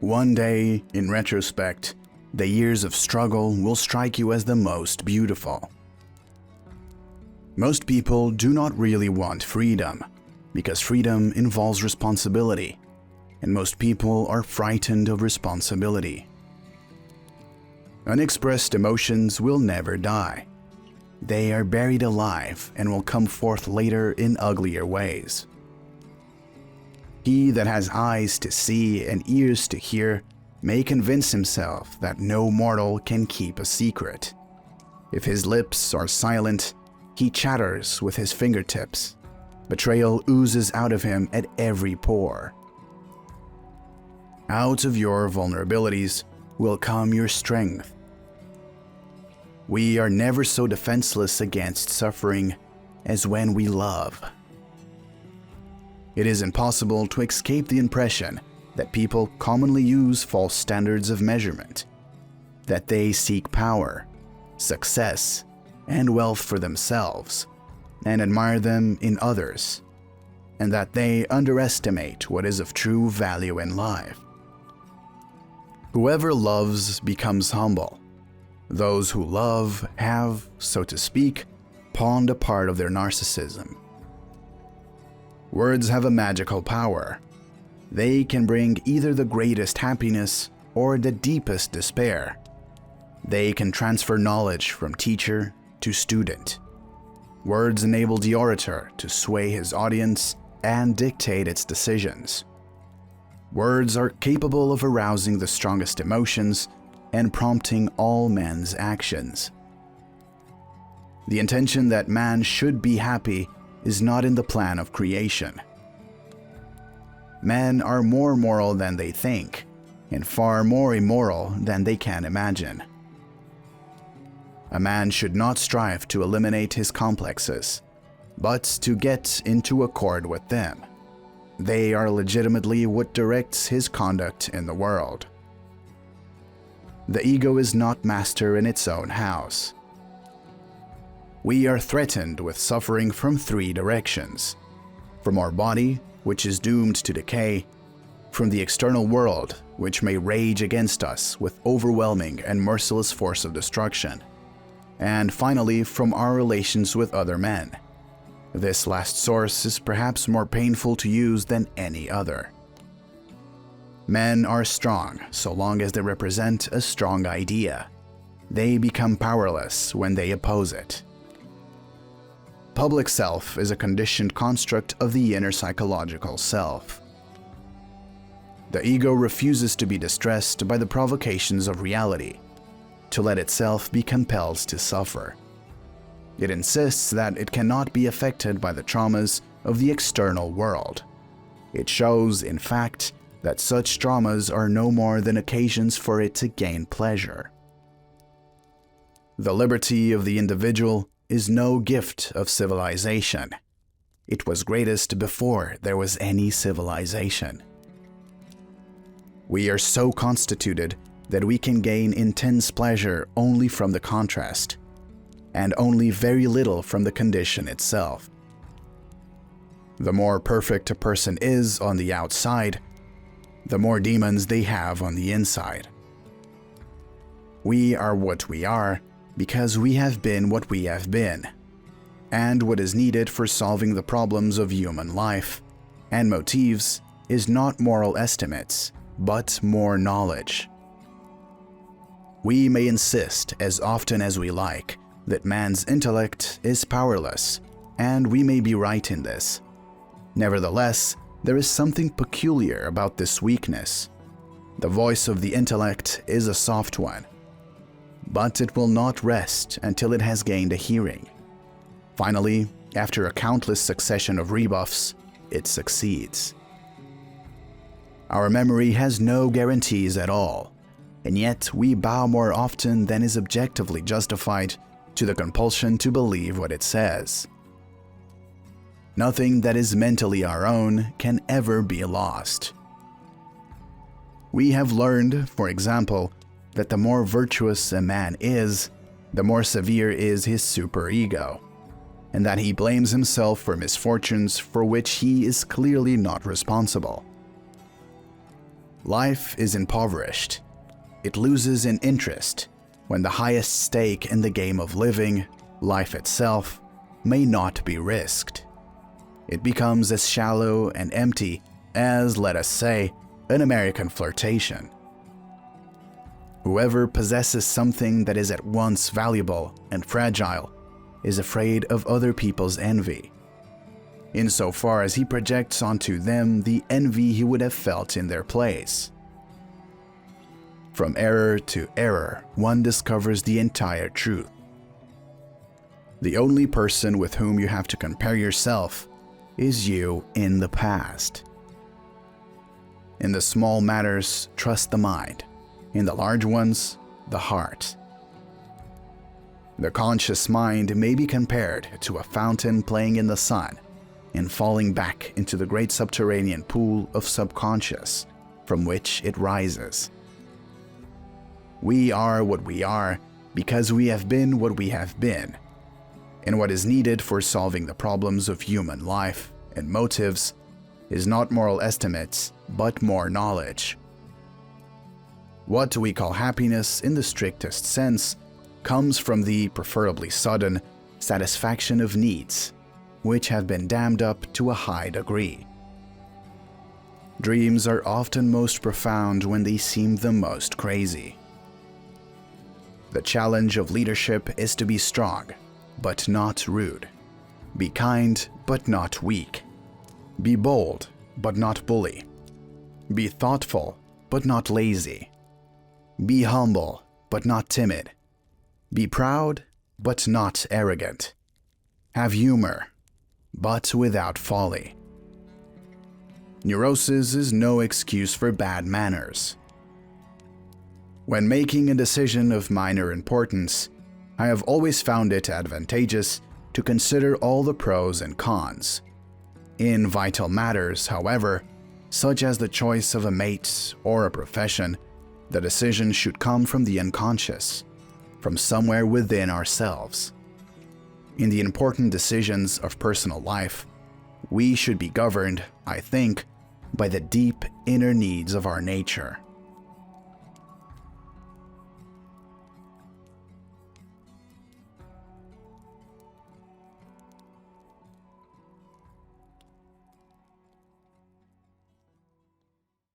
One day, in retrospect, the years of struggle will strike you as the most beautiful. Most people do not really want freedom, because freedom involves responsibility, and most people are frightened of responsibility. Unexpressed emotions will never die. They are buried alive and will come forth later in uglier ways. He that has eyes to see and ears to hear may convince himself that no mortal can keep a secret. If his lips are silent, he chatters with his fingertips. Betrayal oozes out of him at every pore. Out of your vulnerabilities will come your strength. We are never so defenseless against suffering as when we love. It is impossible to escape the impression that people commonly use false standards of measurement, that they seek power, success, and wealth for themselves, and admire them in others, and that they underestimate what is of true value in life. Whoever loves becomes humble. Those who love have, so to speak, pawned a part of their narcissism. Words have a magical power. They can bring either the greatest happiness or the deepest despair. They can transfer knowledge from teacher to student. Words enable the orator to sway his audience and dictate its decisions. Words are capable of arousing the strongest emotions and prompting all men's actions. The intention that man should be happy is not in the plan of creation. Men are more moral than they think, and far more immoral than they can imagine. A man should not strive to eliminate his complexes, but to get into accord with them. They are legitimately what directs his conduct in the world. The ego is not master in its own house. We are threatened with suffering from three directions: from our body, which is doomed to decay; from the external world, which may rage against us with overwhelming and merciless force of destruction; and finally from our relations with other men. This last source is perhaps more painful to use than any other. Men are strong so long as they represent a strong idea. They become powerless when they oppose it. Public self is a conditioned construct of the inner psychological self. The ego refuses to be distressed by the provocations of reality, to let itself be compelled to suffer. It insists that it cannot be affected by the traumas of the external world. It shows, in fact, that such traumas are no more than occasions for it to gain pleasure. The liberty of the individual is no gift of civilization. It was greatest before there was any civilization. We are so constituted that we can gain intense pleasure only from the contrast, and only very little from the condition itself. The more perfect a person is on the outside, the more demons they have on the inside. We are what we are because we have been what we have been, and what is needed for solving the problems of human life and motives is not moral estimates, but more knowledge. We may insist as often as we like that man's intellect is powerless, and we may be right in this. Nevertheless, there is something peculiar about this weakness. The voice of the intellect is a soft one, but it will not rest until it has gained a hearing. Finally, after a countless succession of rebuffs, it succeeds. Our memory has no guarantees at all, and yet we bow more often than is objectively justified to the compulsion to believe what it says. Nothing that is mentally our own can ever be lost. We have learned, for example, that the more virtuous a man is, the more severe is his superego, and that he blames himself for misfortunes for which he is clearly not responsible. life is impoverished. It loses in interest when the highest stake in the game of living, life itself, may not be risked. It becomes as shallow and empty as, let us say, an American flirtation. Whoever possesses something that is at once valuable and fragile is afraid of other people's envy, insofar as he projects onto them the envy he would have felt in their place. From error to error, one discovers the entire truth. The only person with whom you have to compare yourself is you in the past. In the small matters, trust the mind. In the large ones, the heart. The conscious mind may be compared to a fountain playing in the sun and falling back into the great subterranean pool of subconscious from which it rises. We are what we are because we have been what we have been, and what is needed for solving the problems of human life and motives is not moral estimates, but more knowledge. What we call happiness in the strictest sense comes from the preferably sudden satisfaction of needs, which have been dammed up to a high degree. Dreams are often most profound when they seem the most crazy. The challenge of leadership is to be strong, but not rude. Be kind, but not weak. Be bold, but not bully. Be thoughtful, but not lazy. Be humble, but not timid. Be proud, but not arrogant. Have humor, but without folly. Neurosis is no excuse for bad manners. When making a decision of minor importance, I have always found it advantageous to consider all the pros and cons. In vital matters, however, such as the choice of a mate or a profession, the decision should come from the unconscious, from somewhere within ourselves. In the important decisions of personal life, we should be governed, I think, by the deep inner needs of our nature.